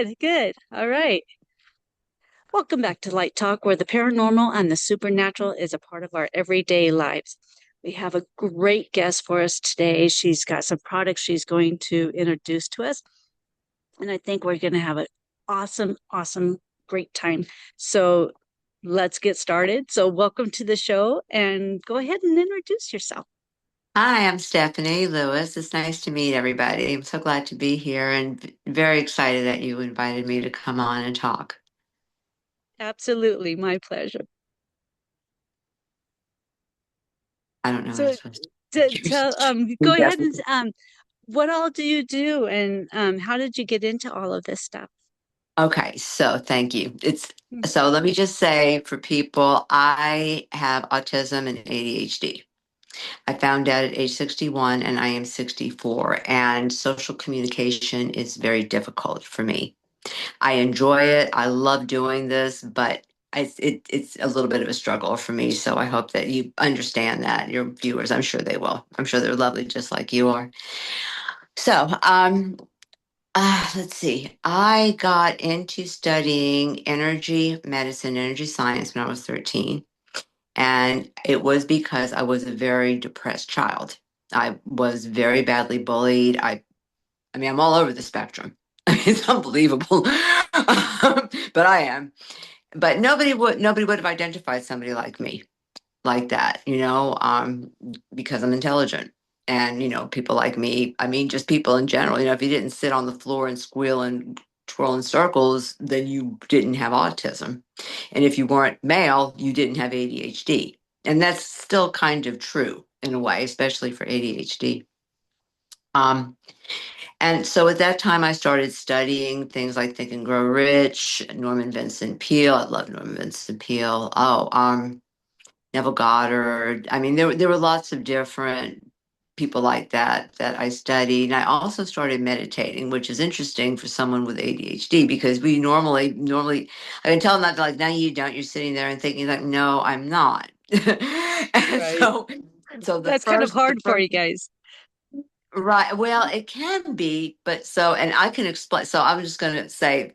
Good, good. All right. Welcome back to Light Talk, where the paranormal and the supernatural is a part of our everyday lives. We have a great guest for us today. She's got some products she's going to introduce to us, and I think we're going to have an awesome, great time. So let's get started. So, welcome to the show, and go ahead and introduce yourself. Hi, I'm Stephanie Lewis. It's nice to meet everybody. I'm so glad to be here and very excited that you invited me to come on and talk. Absolutely, my pleasure. I don't know what I'm So, supposed tell, go ahead and to. what all do you do, and how did you get into all of this stuff? Okay, so thank you. It's Hmm. so let me just say for people, I have autism and ADHD. I found out at age 61 and I am 64, and social communication is very difficult for me. I enjoy it. I love doing this, but it's a little bit of a struggle for me. So I hope that you understand that. Your viewers, I'm sure they will. I'm sure they're lovely, just like you are. So, let's see. I got into studying energy medicine, energy science when I was 13. And it was because I was a very depressed child. I was very badly bullied. I mean, I'm all over the spectrum. I mean, it's unbelievable. But I am. But nobody would have identified somebody like me like that, because I'm intelligent. And, people like me, I mean, just people in general, if you didn't sit on the floor and squeal and twirl in circles, then you didn't have autism. And if you weren't male, you didn't have ADHD. And that's still kind of true in a way, especially for ADHD. Um, and so at that time, I started studying things like Think and Grow Rich, Norman Vincent Peale. I love Norman Vincent Peale. Neville Goddard. I mean, there were lots of different people like that I studied. And I also started meditating, which is interesting for someone with ADHD because we normally, I can tell them that, like, no, you don't. You're sitting there and thinking like, no, I'm not. And Right. so That's kind of the hard for first you guys. Right. Well, it can be, but and I can explain. So I'm just going to say,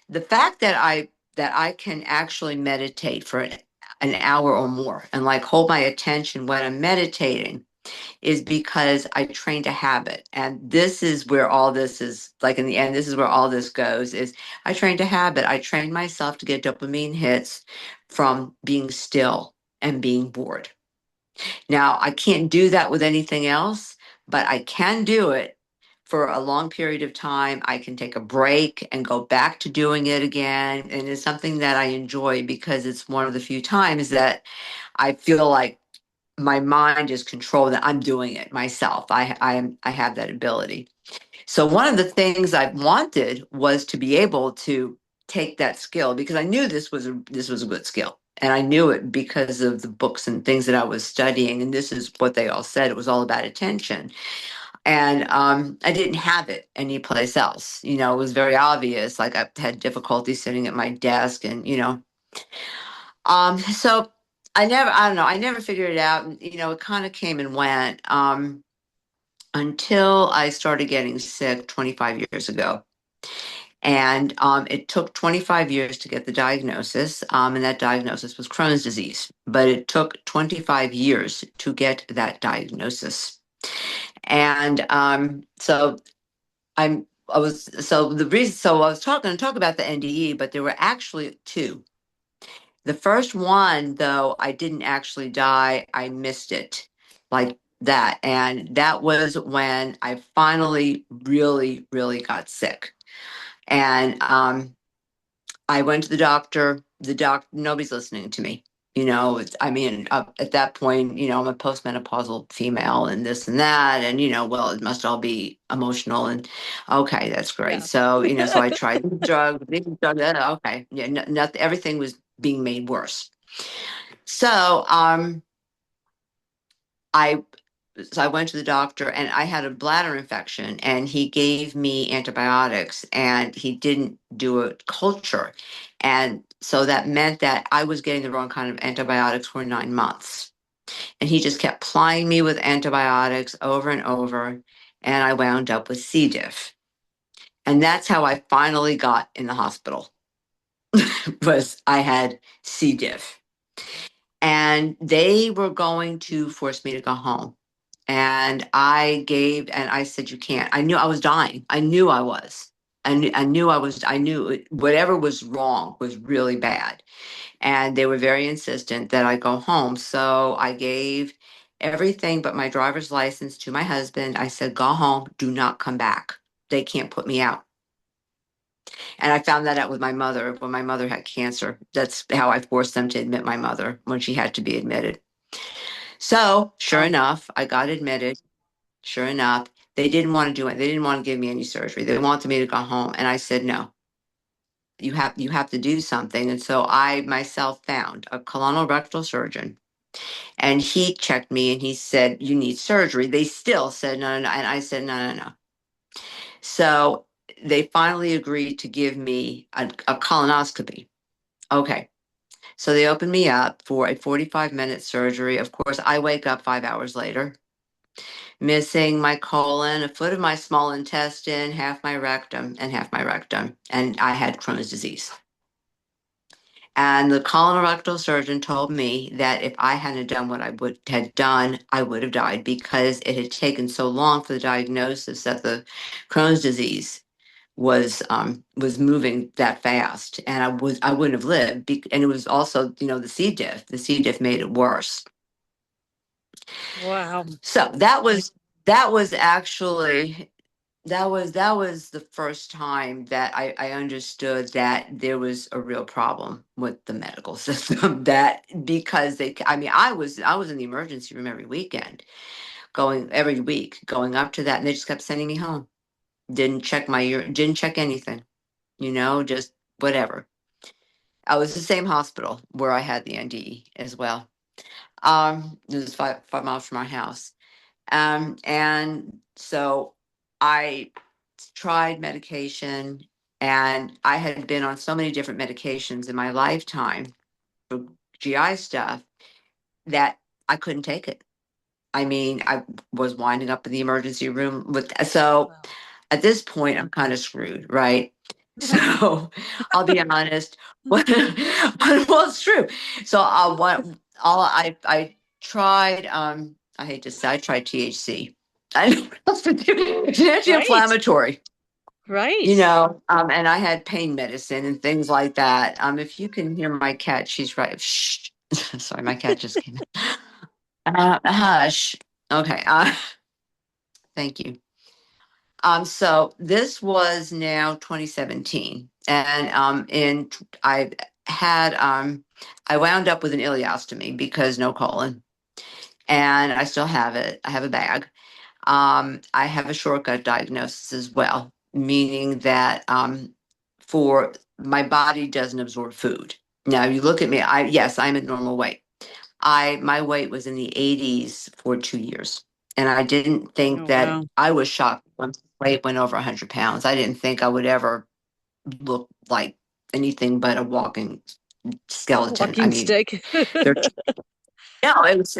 the fact that I can actually meditate for an hour or more and like hold my attention when I'm meditating is because I trained a habit. And this is where all this is, like, in the end, this is where all this goes is I trained a habit. I trained myself to get dopamine hits from being still and being bored. Now, I can't do that with anything else, but I can do it for a long period of time. I can take a break and go back to doing it again. And it's something that I enjoy because it's one of the few times that I feel like my mind is controlled that I'm doing it myself. I have that ability. So one of the things I wanted was to be able to take that skill because I knew this was a good skill. And I knew it because of the books and things that I was studying. And this is what they all said. It was all about attention. And I didn't have it anyplace else. It was very obvious. Like I had difficulty sitting at my desk so I don't know, I never figured it out. And, it kind of came and went until I started getting sick 25 years ago. And it took 25 years to get the diagnosis, and that diagnosis was Crohn's disease. But it took 25 years to get that diagnosis. And I was so the reason so I was talk about the NDE, but there were actually two. The first one, though, I didn't actually die. I missed it like that. And that was when I finally really, really got sick. And I went to the doctor. Nobody's listening to me. I mean, at that point, I'm a postmenopausal female and this and that. And, well, it must all be emotional. And okay, that's great. Yeah. So, so I tried these drugs, okay. Yeah, nothing, everything was being made worse. So, I so I went to the doctor and I had a bladder infection and he gave me antibiotics and he didn't do a culture. And so that meant that I was getting the wrong kind of antibiotics for 9 months. And he just kept plying me with antibiotics over and over. And I wound up with C. diff. And that's how I finally got in the hospital. Was I had C. diff. And they were going to force me to go home. And I said, you can't. I knew I was dying. I knew I was. I knew whatever was wrong was really bad. And they were very insistent that I go home. So I gave everything but my driver's license to my husband. I said, go home, do not come back. They can't put me out. And I found that out with my mother when my mother had cancer. That's how I forced them to admit my mother when she had to be admitted. So, sure Wow. enough, I got admitted. Sure enough, they didn't want to do it. They didn't want to give me any surgery. They wanted me to go home. And I said, no, you have to do something. And so I myself found a colorectal surgeon and he checked me and he said, you need surgery. They still said, no, no, no. And I said, no, no, no. So they finally agreed to give me a colonoscopy. Okay. So they opened me up for a 45-minute surgery. Of course, I wake up 5 hours later, missing my colon, a foot of my small intestine, half my rectum, and half my rectum. And I had Crohn's disease. And the colorectal surgeon told me that if I hadn't done what had done, I would have died because it had taken so long for the diagnosis that the Crohn's disease was moving that fast, and I wouldn't have lived. And it was also, the C. diff. The C. diff made it worse. Wow. So that was actually that was the first time that I understood that there was a real problem with the medical system. That because I mean, I was in the emergency room every weekend, going every week, going up to that, and they just kept sending me home. Didn't check my urine, didn't check anything, just whatever. I was the same hospital where I had the NDE as well. It was 5 miles from our house. And so I tried medication, and I had been on so many different medications in my lifetime for GI stuff that I couldn't take it. I mean, I was winding up in the emergency room so Wow. at this point, I'm kind of screwed, right? So I'll be honest. Well, it's true. So what all I tried, I hate to say, I tried THC. I know what else to do. It's Right. anti-inflammatory, Right. and I had pain medicine and things like that. If you can hear my cat, she's right. Shh. Sorry, my cat just came in. Hush. Okay. Thank you. So this was now 2017, and I had I wound up with an ileostomy because no colon, and I still have it. I have a bag. I have a shortcut diagnosis as well, meaning that for my body doesn't absorb food. Now you look at me. Yes, I'm at normal weight. My weight was in the 80s for 2 years. And I didn't think Oh, that wow. I was shocked when weight went over 100 pounds. I didn't think I would ever look like anything but a walking skeleton. I Walking mean, stick. there, no, Yeah. it was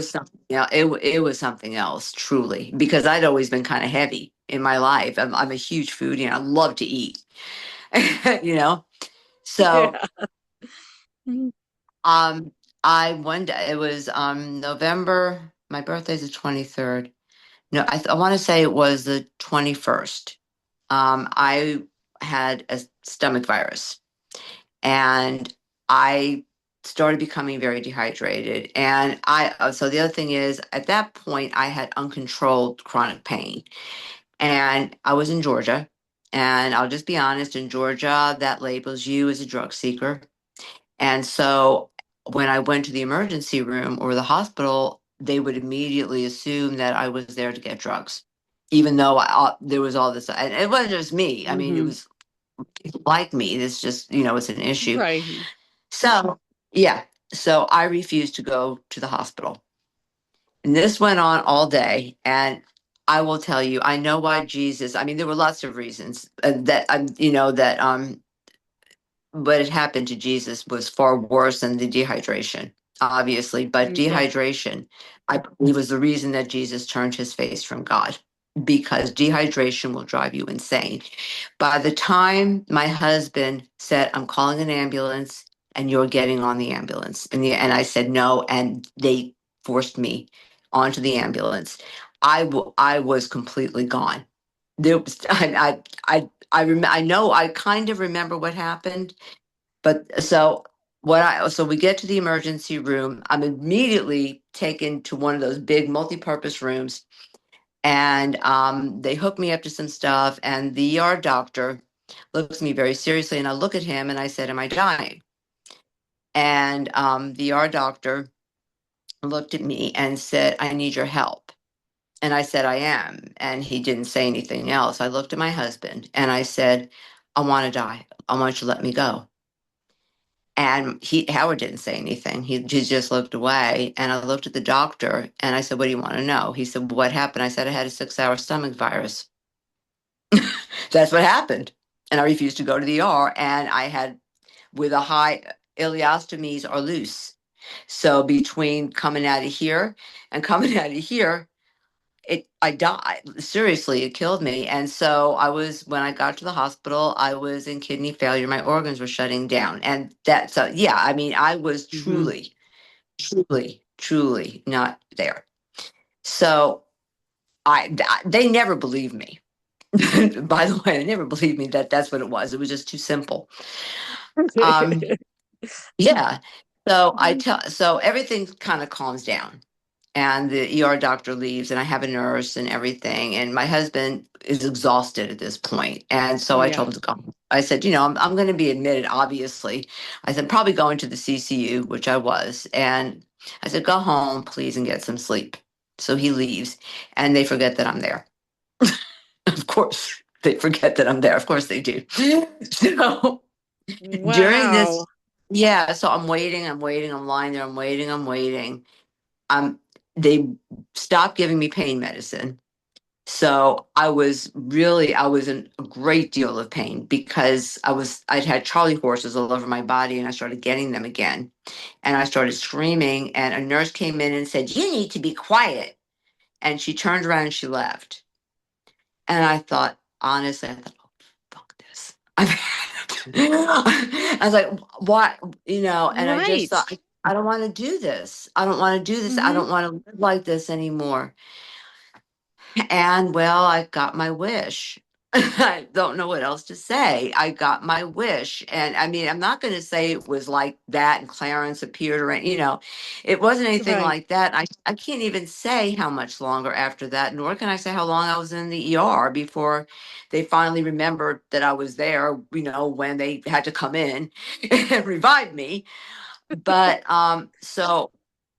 something. Yeah, it was something else, truly, because I'd always been kind of heavy in my life. I'm a huge foodie and I love to eat, you know. So Yeah. Mm. Um, I one day it was November. My birthday's the 23rd. No, I want to say it was the 21st. I had a stomach virus, and I started becoming very dehydrated. And so the other thing is, at that point, I had uncontrolled chronic pain, and I was in Georgia. And I'll just be honest, in Georgia, that labels you as a drug seeker. And so when I went to the emergency room or the hospital, they would immediately assume that I was there to get drugs, even though there was all this. And it wasn't just me. I mean, it Hmm. was people like me. It's just, it's an issue. Right. So, yeah. So I refused to go to the hospital. And this went on all day. And I will tell you, I know why Jesus, I mean, there were lots of reasons that what had happened to Jesus was far worse than the dehydration, obviously. But Mm, yeah. dehydration, I believe, was the reason that Jesus turned his face from God. because dehydration will drive you insane. By the time my husband said, I'm calling an ambulance and you're getting on the ambulance, and I said no, and they forced me onto the ambulance, I was completely gone. There was, I know I kind of remember what happened, but so we get to the emergency room. I'm immediately taken to one of those big multi-purpose rooms, and they hook me up to some stuff. And the ER doctor looks at me very seriously, and I look at him and I said, "Am I dying?" And the ER doctor looked at me and said, "I need your help." And I said, "I am." And he didn't say anything else. I looked at my husband and I said, "I want to die. I want you to let me go." And Howard didn't say anything. He just looked away. And I looked at the doctor and I said, "What do you want to know?" He said, "What happened?" I said, "I had a 6-hour stomach virus." That's what happened. And I refused to go to the ER. And I had, with a high ileostomies are loose. So between coming out of here and coming out of here, I died. Seriously, it killed me. And so when I got to the hospital, I was in kidney failure. My organs were shutting down. And yeah, I mean, I was Hmm. truly, truly, truly not there. So they never believed me. By the way, they never believed me that that's what it was. It was just too simple. Um, yeah. So everything kind of calms down, and the ER doctor leaves, and I have a nurse and everything. And my husband is exhausted at this point. And so I Yeah. told him to go. I said, I'm going to be admitted, obviously. I said, probably going to the CCU, which I was. And I said, go home, please, and get some sleep. So he leaves, and they forget that I'm there. Of course, they forget that I'm there. Of course they do. So during this, Wow. yeah, so I'm waiting, I'm lying there, I'm waiting. Um, they stopped giving me pain medicine. So I was in a great deal of pain because I'd had Charlie horses all over my body, and I started getting them again. And I started screaming, and a nurse came in and said, "You need to be quiet." And she turned around and she left. And I thought, honestly, oh, fuck this. I was like, what? And I just Right. thought, I don't want to do this. I don't want to do this. I Hmm. don't want to live like this anymore. And well, I got my wish. I don't know what else to say. I got my wish. And I mean, I'm not going to say it was like that and Clarence appeared or, it wasn't anything Right. like that. I can't even say how much longer after that, nor can I say how long I was in the ER before they finally remembered that I was there, when they had to come in and revive me. But so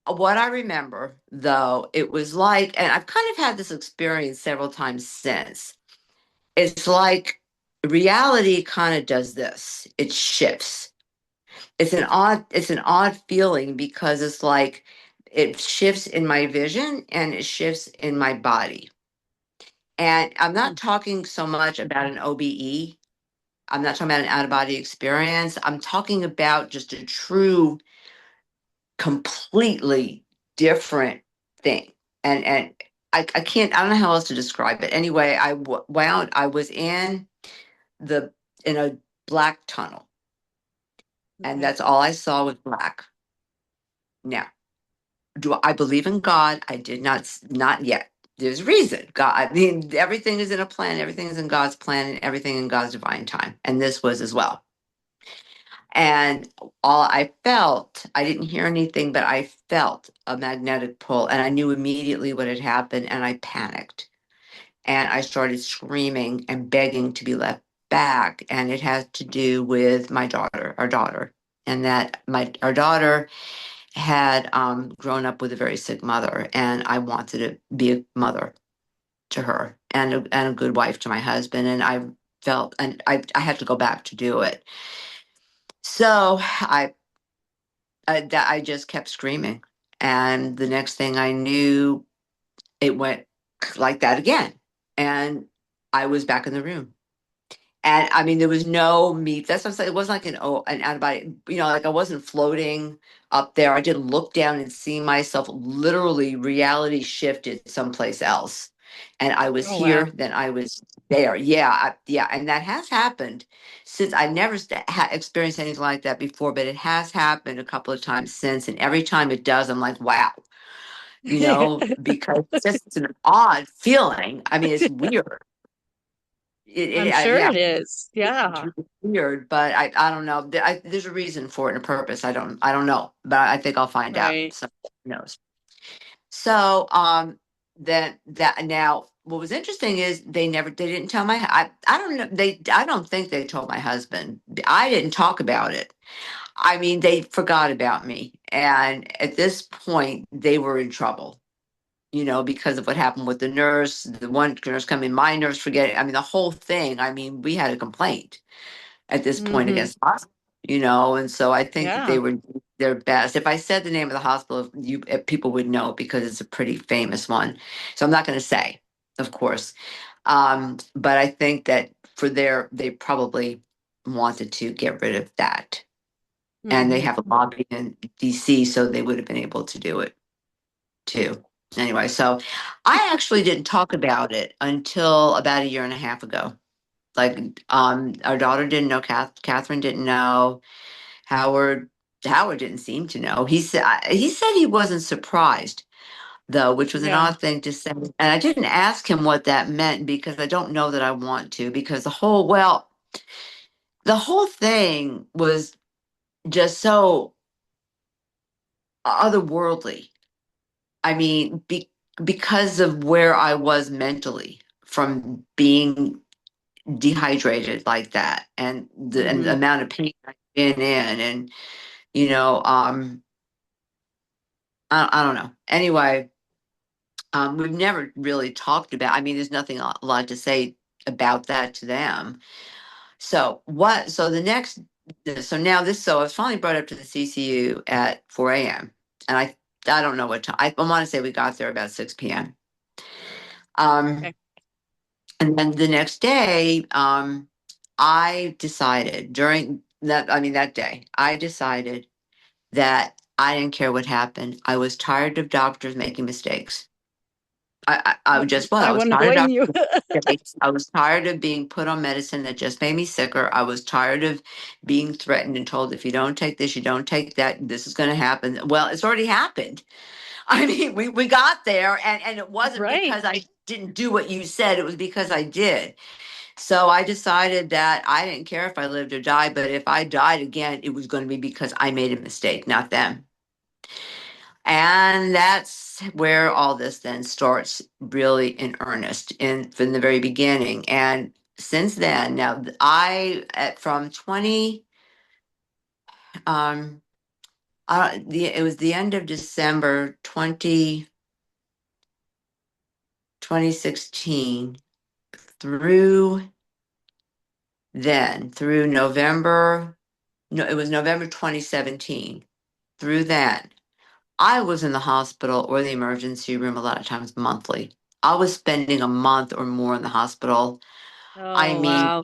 what I remember though, it was like, and I've kind of had this experience several times since. It's like reality kind of does this. It shifts. It's an odd feeling because it's like it shifts in my vision and it shifts in my body. And I'm not talking so much about an OBE. I'm not talking about an out of body experience. I'm talking about just a true completely different thing. And I don't know how else to describe it. Anyway, I was in a black tunnel, and Okay. that's all I saw was black. Now, do I believe in God? I did not yet. There's reason. God, I mean, everything is in a plan, everything is in God's plan, and everything in God's divine time. And this was as well. And all I felt, I didn't hear anything, but I felt a magnetic pull, and I knew immediately what had happened, and I panicked. And I started screaming and begging to be left back. And it had to do with our daughter, and that our daughter had grown up with a very sick mother, and I wanted to be a mother to her and a good wife to my husband. And I had to go back to do it. So I just kept screaming. And the next thing I knew, it went like that again. And I was back in the room. And I mean, there was no meat. That's what I'm saying. It wasn't like an out of body, like I wasn't floating up there. I didn't look down and see myself. Literally, reality shifted someplace else. and I was Oh, here, wow. then I was there. Yeah, yeah, and that has happened since. I've never experienced anything like that before, but it has happened a couple of times since, and every time it does, I'm like, wow, because it's an odd feeling. I mean, it's weird. I'm sure Yeah, it is. it's Yeah. really weird, but I don't know. There's a reason for it and a purpose. I don't know, but I think I'll find out. Right. Someone knows. So that now what was interesting is they didn't tell I don't know, I don't think they told my husband. I didn't talk about it. I mean, they forgot about me, and at this point they were in trouble, because of what happened with the nurse, the one nurse coming, my nurse forgetting. I mean, the whole thing. I mean, we had a complaint at this point Mm-hmm. against us, and so I think that they Yeah. were their best. If I said the name of the hospital, people would know because it's a pretty famous one. So I'm not going to say, of course. But I think that they probably wanted to get rid of that, and they Mm-hmm. have a lobby in DC, so they would have been able to do it too. Anyway, so I actually didn't talk about it until about a year and a half ago. Like, our daughter didn't know, Catherine didn't know, Howard Howard didn't seem to know. He said he wasn't surprised though, which was an Yeah. odd thing to say. And I didn't ask him what that meant because I don't know that I want to, because the whole thing was just so otherworldly. I mean, because of where I was mentally from being dehydrated like that, and the Mm-hmm. amount of pain I've been in, and you know, um, I don't know. Anyway, we've never really talked about. I mean, there's nothing a lot to say about that to them. So what? So the next. So now this. So I was finally brought up to the CCU at 4 a.m. and I don't know what time. I want to say we got there about 6 p.m. Um, Okay. and then the next day, I decided during that. I mean, that day, I decided that I didn't care what happened. I was tired of doctors making mistakes. I just was. I I was wouldn't tired blame of you. mistakes. I was tired of being put on medicine that just made me sicker. I was tired of being threatened and told, if you don't take this, you don't take that, this is going to happen. Well, it's already happened. I mean, we got there, and it wasn't Right. because I didn't do what you said. It was because I did. So I decided that I didn't care if I lived or died, but if I died again, it was going to be because I made a mistake, not them. And that's where all this then starts really in earnest, from the very beginning. And since then, now from 20, um, it was the end of December 2016 through through November, no, it was November 2017. Through then, I was in the hospital or the emergency room a lot of times monthly. I was spending a month or more in the hospital. I Oh, mean, wow.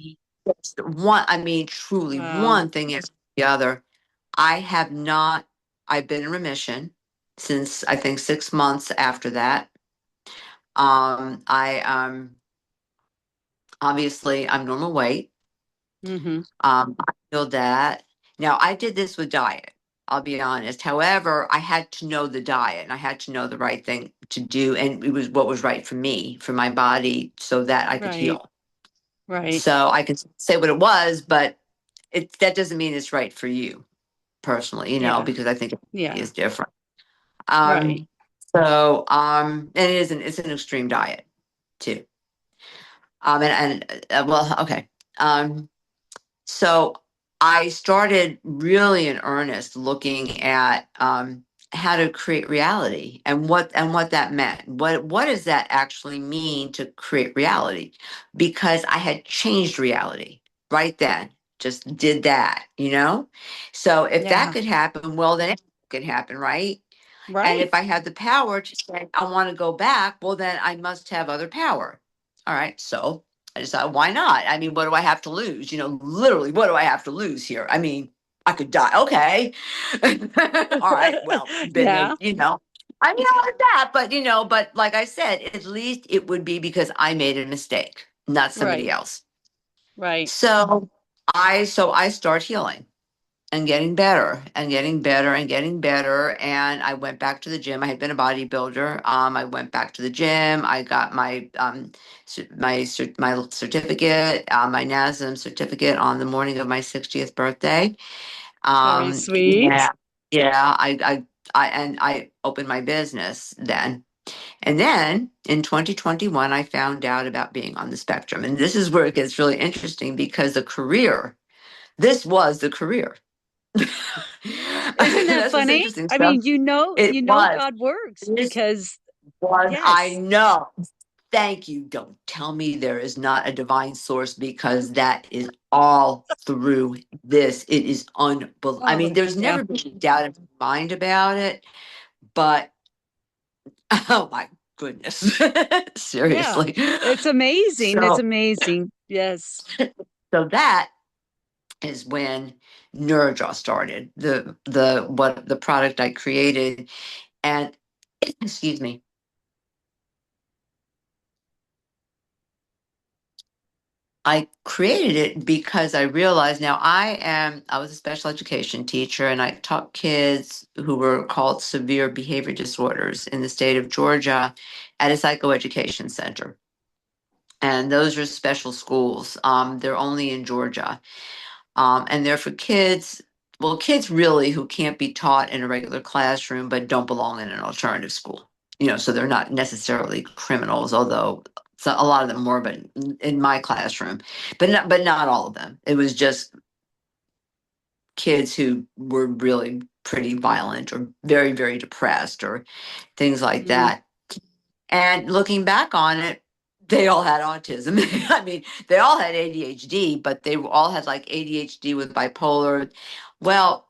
truly Wow. one thing is the other. I have not, I've been in remission since I think 6 months after that. I obviously I'm normal weight. Mm-hmm. I feel that. Now I did this with diet. I'll be honest. However, I had to know the diet and I had to know the right thing to do. And it was what was right for me, for my body, so that I could Right. heal. Right. So I can say what it was, but that doesn't mean it's right for you personally, Yeah. because I think it Yeah. is different. Right. Um, and it's an extreme diet too. Well, okay. Um, So I started really in earnest looking at, how to create reality, and what that meant. What does that actually mean to create reality? Because I had changed reality right then, just did that. So if that Yeah. could happen, well, then it could happen, right? And Right. if I had the power to say, I want to go back, well, then I must have other power. All right. So I decided, why not? I mean, what do I have to lose? Literally, what do I have to lose here? I mean, I could die. Okay. All right. Well, then, Yeah. I mean, I like that, but but like I said, at least it would be because I made a mistake, not somebody Right, else. right. So I start healing and getting better and getting better and getting better. And I went back to the gym. I had been a bodybuilder. I went back to the gym. I got my certificate, my NASM certificate on the morning of my 60th birthday. Very Yeah, sweet. yeah. I opened my business then. And then in 2021, I found out about being on the spectrum. And this is where it gets really interesting because this was the career. Isn't that That's what's funny? interesting I stuff. mean, It was. God works This because I yes. know. Thank you. Don't tell me there is not a divine source because that is all through this. It is unbelievable. I Oh, mean, there's yeah. never been a doubt in my mind about it, but oh my goodness. Yeah. Seriously. It's amazing. It's So, amazing. Yes. so that is when NeuroDraw started, the product I created. And excuse me, I created it because I realized now I was a special education teacher and I taught kids who were called severe behavior disorders in the state of Georgia at a psychoeducation center. And those are special schools. They're only in Georgia. And they're for kids, well, kids really who can't be taught in a regular classroom but don't belong in an alternative school. So they're not necessarily criminals, although a lot of them were, but in my classroom, but not all of them. It was just kids who were really pretty violent or very, very depressed or things like Mm, that. And looking back on it, they all had autism. I mean, they all had ADHD, but they all had like ADHD with bipolar. Well,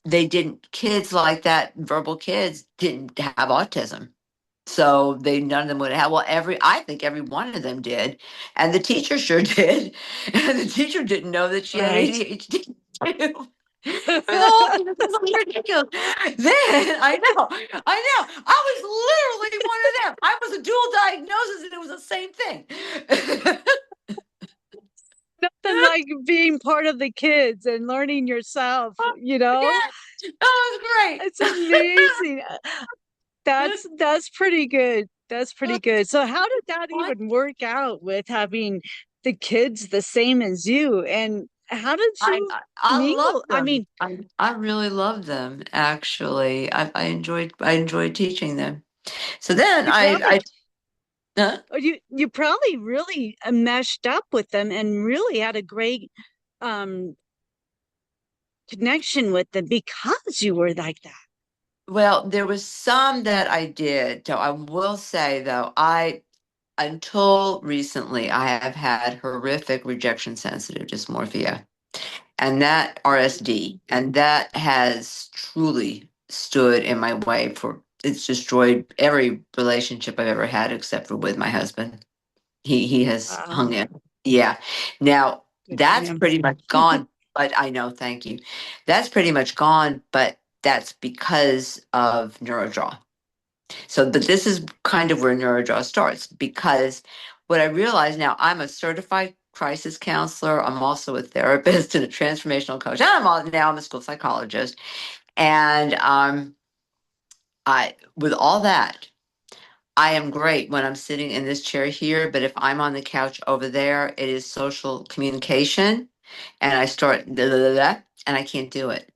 they didn't, kids like that, verbal kids didn't have autism. So none of them would have, well, I think every one of them did. And the teacher sure did. And the teacher didn't know that she had right. ADHD too. It was all ridiculous. Then I know. I was literally one of them. I was a dual diagnosis and it was the same thing. Nothing like being part of the kids and learning yourself, you know? Yeah, that It's was amazing. great. That's pretty good. That's pretty good. So how did that What? even work out with having the kids the same as you? And how did I you I love mingle? I them. mean, I really love them actually. I enjoyed teaching them. So then you probably uh, you probably really meshed up with them and really had a great um connection with them because you were like that. well, there was some that I did. So I will say though, I until recently I have had horrific rejection sensitive dysmorphia and that RSD, and that has truly stood in my way for it's destroyed every relationship I've ever had except for with my husband. He has hung Wow, in. Yeah. Now good for that's him. pretty much gone, but I know, thank you. That's pretty much gone, but that's because of NeuroDraw. So, but this is kind of where NeuroDraw starts because what I realize now, I'm a certified crisis counselor. I'm also a therapist and a transformational coach. Now I'm a school psychologist, and I with all that. I am great when I'm sitting in this chair here, but if I'm on the couch over there, it is social communication and I start da, da, da, da, and I can't do it.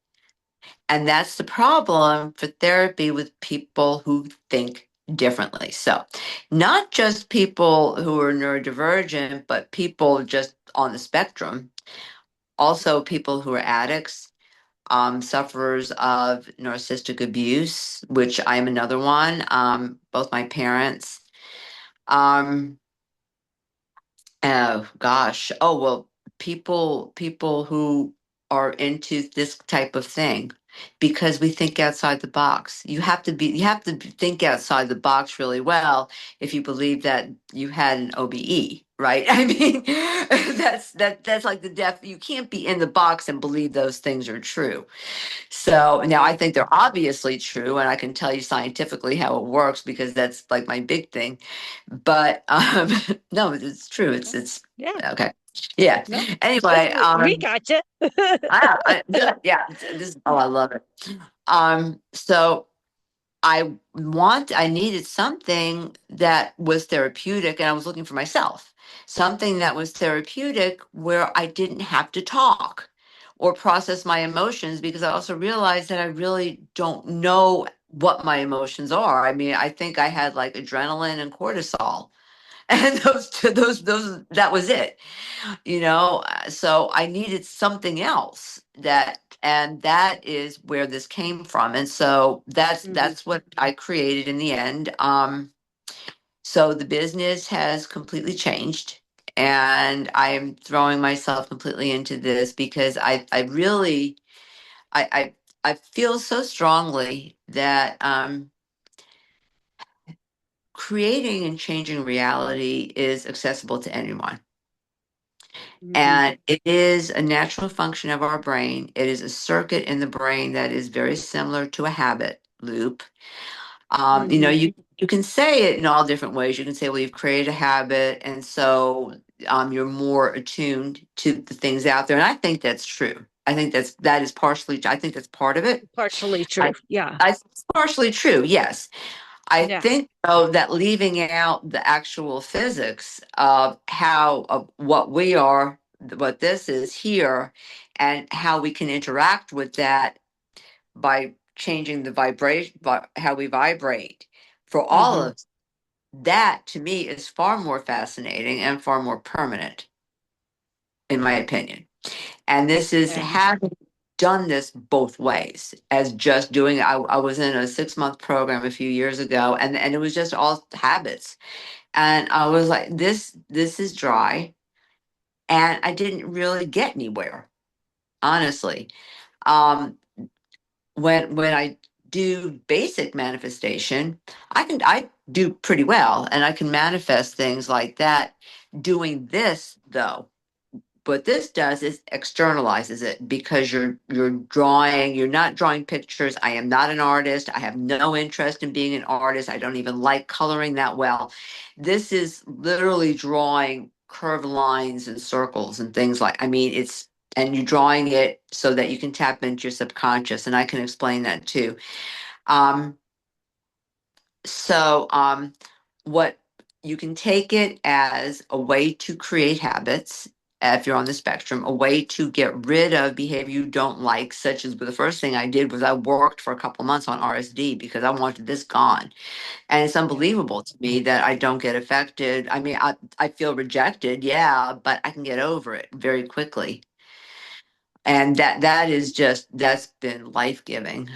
And that's the problem for therapy with people who think differently. So, not just people who are neurodivergent, but people just on the spectrum, also people who are addicts, sufferers of narcissistic abuse, which I'm another one, both my parents. Um, oh gosh. Oh well, people who are into this type of thing. because we think outside the box. You have to think outside the box really well if you believe that you had an OBE, right? I mean, that's like the def. You can't be in the box and believe those things are true. So now I Right. think they're obviously true, and I can tell you scientifically how it works because that's like my big thing. But no, it's true. It's Yeah. okay. Yeah. No, Anyway, we gotcha. yeah, this is, oh, I love it. So I needed something that was therapeutic, and I was looking for myself, something that was therapeutic where I didn't have to talk or process my emotions, because I also realized that I really don't know what my emotions are. I mean, I think I had like adrenaline and cortisol, and those that was it, so I needed something else, and that is where this came from, and so Hmm. that's what I created in the end. So the business has completely changed, and I am throwing myself completely into this because I really I feel so strongly that creating and changing reality is accessible to anyone. Hmm. And it is a natural function of our brain. It is a circuit in the brain that is very similar to a habit loop. Hmm. You can say it in all different ways. You can say, well, you've created a habit, and so you're more attuned to the things out there. And I think that's true. I think that is partially. I think that's part of it. Partially true. I, Yeah. it's partially true. Yes, I Yeah. think though that leaving out the actual physics of how of what we are, what this is here, and how we can interact with that by changing the vibration, how we vibrate for all Hmm. of that, to me is far more fascinating and far more permanent, in my opinion. And this is Yeah. having done this both ways as just doing I was in a 6 month program a few years ago, and it was just all habits, and I was like, this is dry, and I didn't really get anywhere, honestly. um when I do basic manifestation, I do pretty well, and I can manifest things like that. Doing this though, what this does is externalizes it, because you're not drawing pictures. I am not an artist. I have no interest in being an artist. I don't even like coloring that well. This is literally drawing curved lines and circles and things, like, I mean, it's, and you're drawing it so that you can tap into your subconscious, and I can explain that too. um so, what you can take it as a way to create habits, if you're on the spectrum, a way to get rid of behavior you don't like, such as the first thing I did was I worked for a couple months on RSD because I wanted this gone. And it's Yeah. unbelievable to me that I don't get affected. I mean, I feel rejected, yeah, but I can get over it very quickly. And that is just, that's been life-giving.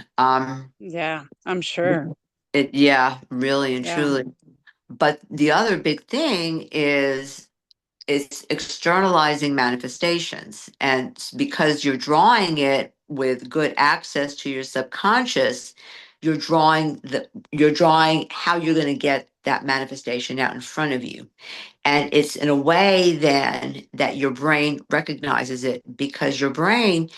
Yeah. I'm sure. Yeah, really and Yeah. truly. But the other big thing is it's externalizing manifestations. And because you're drawing it with good access to your subconscious, you're drawing how you're going to get that manifestation out in front of you. And it's in a way then that your brain recognizes it, because your brain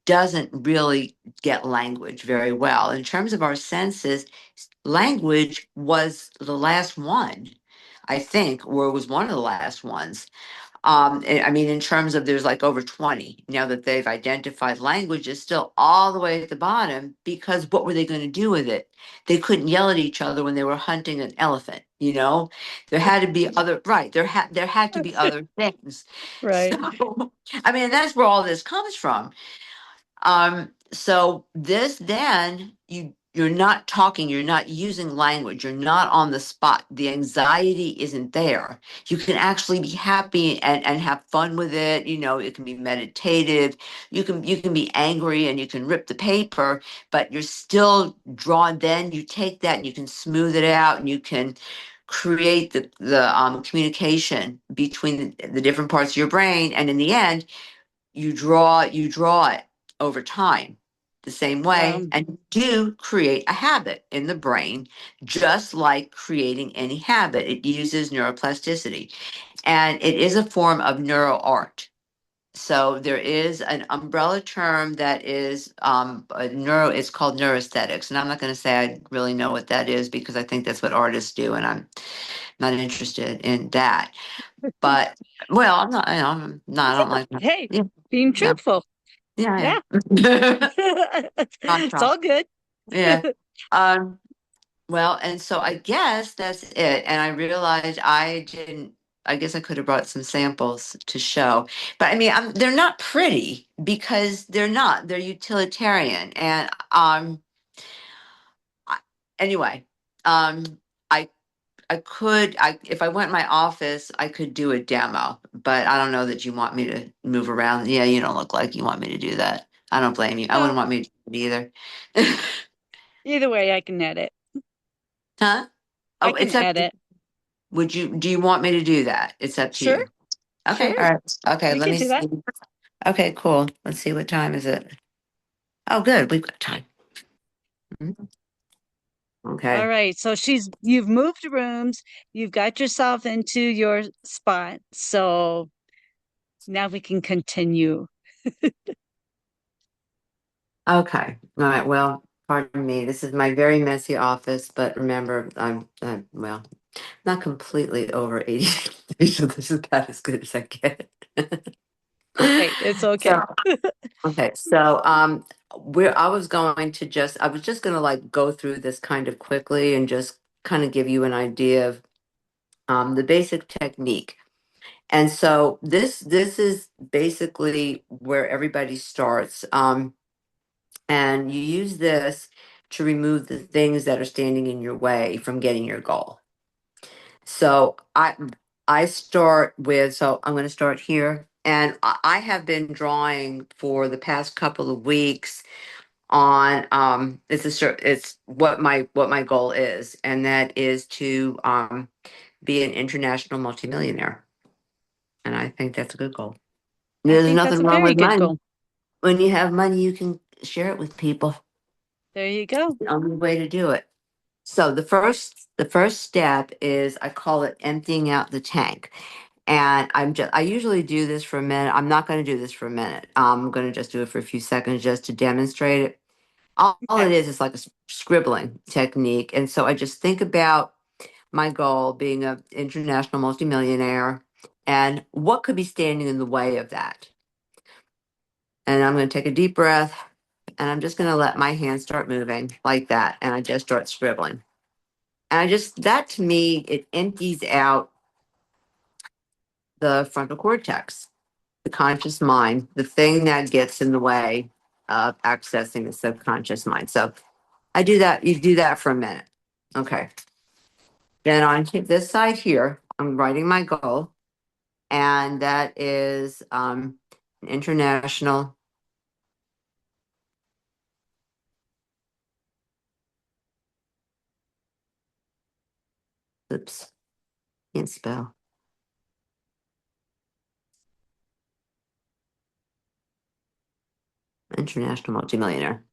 doesn't really get language very well. In terms of our senses, language was the last one, I think, or it was one of the last ones. I mean, in terms of, there's like over 20 now that they've identified, language is still all the way at the bottom, because what were they going to do with it? They couldn't yell at each other when they were hunting an elephant, you know? There had to be other, right, there had to be other things. So, Right. I mean, that's where all this comes from. So this, then you're not talking, you're not using language, you're not on the spot. The anxiety isn't there. You can actually be happy and have fun with it. It can be meditative. You can be angry and you can rip the paper, but you're still drawn. Then you take that and you can smooth it out, and you can create the communication between the different parts of your brain. And in the end, you draw it over time. the same way and do create a habit in the brain, just like creating any habit. It uses neuroplasticity, and it is a form of neuro art. So there is an umbrella term that is a neuro. It's called neuroaesthetics, and I'm not going to say I really know what that is because I think that's what artists do, and I'm not interested in that. But well, I'm not. I'm not. I don't like. Hey, Yeah, being yeah, truthful. yeah, Yeah. yeah. Not It's try. all good. Yeah. Um. Well, and so I guess that's it. And I realized I didn't. I guess I could have brought some samples to show, but I mean, they're not pretty because they're not. They're utilitarian, and I, anyway, um, I if I went in my office, I could do a demo, but I don't know that you want me to move around. Yeah, you don't look like you want me to do that. I don't blame you. I wouldn't No, want me to do it either. either way, I can edit. Huh? I Oh, can it's up to, edit. do you want me to do that? It's up to Sure, you. Okay, all sure. right. Okay, We let can me do that. see. Okay, cool. Let's see, what time is it? Oh, good. We've got time. Mhm. All Okay. right. So you've moved rooms, you've got yourself into your spot. So now we can continue. Okay. All right. Well, pardon me. This is my very messy office, but remember, I'm well, not completely over 80, so this is about as good as I get. Hey, it's okay. So, okay. So, I was just going to like go through this kind of quickly and just kind of give you an idea of the basic technique. And so this is basically where everybody starts. And you use this to remove the things that are standing in your way from getting your goal. So I start with, so I'm going to start here, and I have been drawing for the past couple of weeks on it's what my goal is, and that is to be an international multimillionaire, and I think that's a good goal. I There's think that's nothing a wrong very with good money. goal. When you have money, you can share it with people. There you go. The only way to do it. So the first step is I call it emptying out the tank. And I usually do this for a minute. I'm not going to do this for a minute. I'm going to just do it for a few seconds just to demonstrate it. All Okay. it is like a scribbling technique. And so I just think about my goal being an international multimillionaire and what could be standing in the way of that. And I'm going to take a deep breath and I'm just going to let my hands start moving like that. And I just start scribbling. And that to me, it empties out the frontal cortex, the conscious mind, the thing that gets in the way of accessing the subconscious mind. So I do that. You do that for a minute. Okay. Then on this side here, I'm writing my goal, and that is an international. Oops, can't spell. International multimillionaire.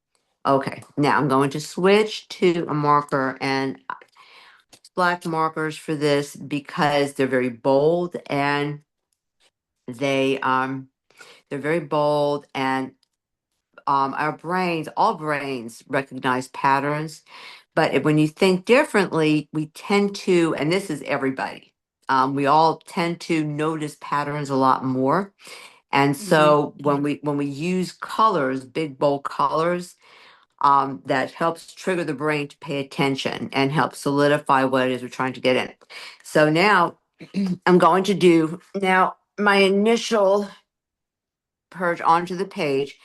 Okay, now I'm going to switch to a marker, and black markers for this because they're very bold and they they're very bold and our brains, all brains recognize patterns, but when you think differently, we tend to, and this is everybody, we all tend to notice patterns a lot more. And Hmm. so when we use colors, big bold colors, that helps trigger the brain to pay attention and help solidify what it is we're trying to get in. So now I'm going to do now my initial purge onto the page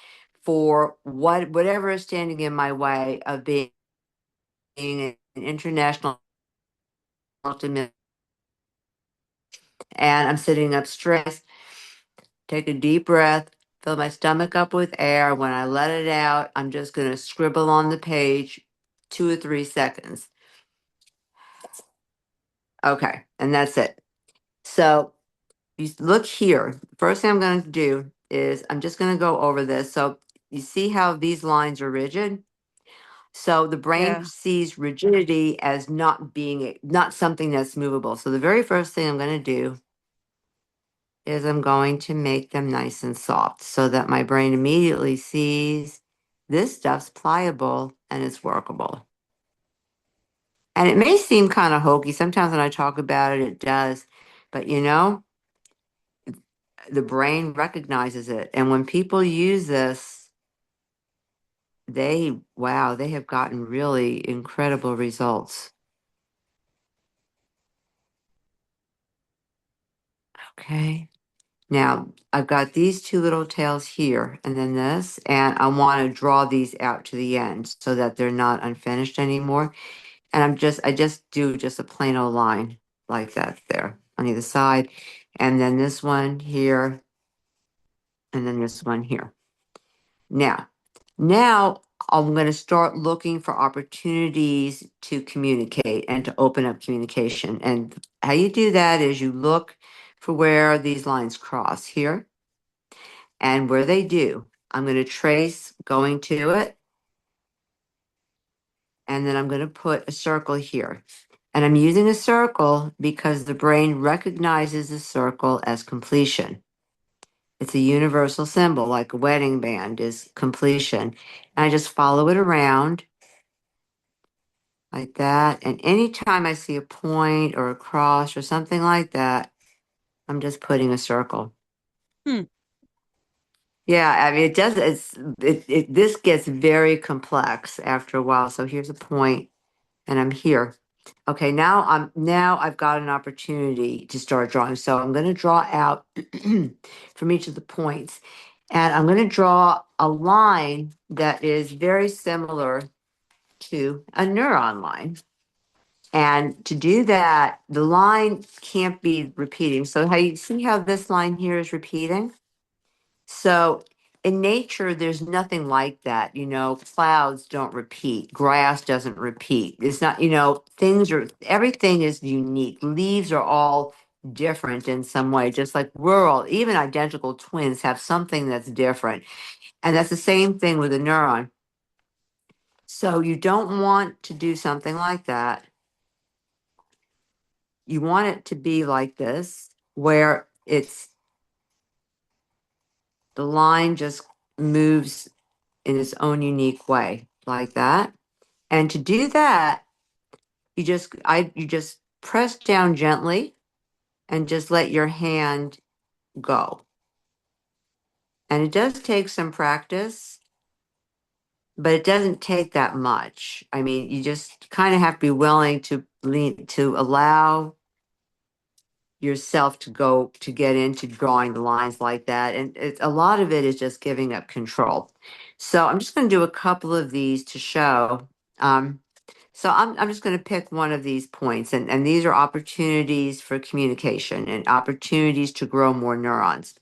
for whatever is standing in my way of being an international ultimate. And I'm sitting up straight. Take a deep breath. Fill my stomach up with air. When I let it out, I'm just going to scribble on the page 2 or 3 seconds. Okay, and that's it. So you look here. First thing I'm going to do is I'm just going to go over this. So you see how these lines are rigid? So the brain Yeah. sees rigidity as not something that's movable. So the very first thing I'm going to do is I'm going to make them nice and soft so that my brain immediately sees this stuff's pliable and it's workable. And it may seem kind of hokey. Sometimes when I talk about it, it does. But the brain recognizes it. And when people use this, they have gotten really incredible results. Okay. Now I've got these two little tails here and then this, and I want to draw these out to the end so that they're not unfinished anymore. And I just do just a plain old line like that there on either side. And then this one here, and then this one here. Now I'm going to start looking for opportunities to communicate and to open up communication. And how you do that is you look for where these lines cross here and where they do. I'm going to trace going to it. And then I'm going to put a circle here. And I'm using a circle because the brain recognizes the circle as completion. It's a universal symbol, like a wedding band is completion. And I just follow it around like that. And anytime I see a point or a cross or something like that, I'm just putting a circle. Hmm. Yeah, I mean, this gets very complex after a while. So here's a point, and I'm here. Okay, now I've got an opportunity to start drawing. So I'm going to draw out from each of the points, and I'm going to draw a line that is very similar to a neuron line. And to do that, the line can't be repeating. So how you see how this line here is repeating? So in nature, there's nothing like that. Clouds don't repeat, grass doesn't repeat. It's not, everything is unique. Leaves are all different in some way, just like even identical twins have something that's different. And that's the same thing with a neuron. So you don't want to do something like that. You want it to be like this, where the line just moves in its own unique way, like that. And to do that, you just press down gently and just let your hand go. And it does take some practice, but it doesn't take that much. I mean, you just kind of have to be willing to allow yourself to get into drawing the lines like that. And a lot of it is just giving up control. So I'm just going to do a couple of these to show. So I'm just going to pick one of these points, and these are opportunities for communication and opportunities to grow more neurons.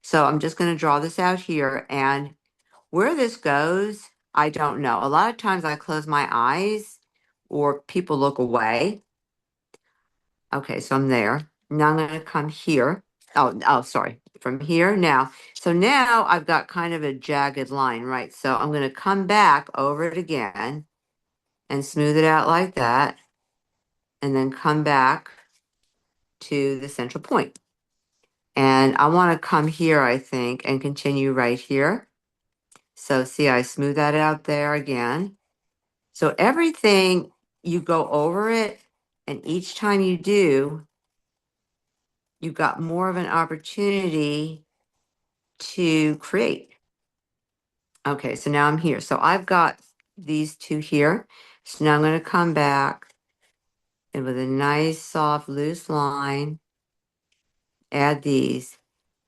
So I'm just going to draw this out here, and where this goes, I don't know. A lot of times I close my eyes or people look away. Okay, so I'm there. Now I'm going to come here. Oh, sorry. From here now. So now I've got kind of a jagged line, right? So I'm going to come back over it again and smooth it out like that. And then come back to the central point. And I want to come here, I think, and continue right here. So see, I smooth that out there again. So everything, you go over it, and each time you do, you've got more of an opportunity to create. Okay, so now I'm here. So I've got these two here. So now I'm going to come back and with a nice, soft, loose line, add these.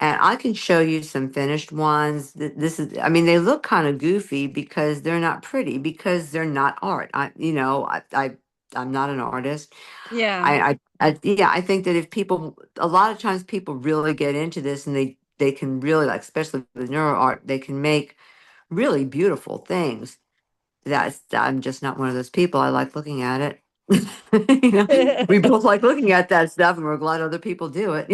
And I can show you some finished ones. I mean, they look kind of goofy because they're not pretty, because they're not art. I'm not an artist. Yeah. Yeah, I think that a lot of times people really get into this and they can really, like, especially with neuro art, they can make really beautiful things. I'm just not one of those people. I like looking at it. We both like looking at that stuff, and we're glad other people do it.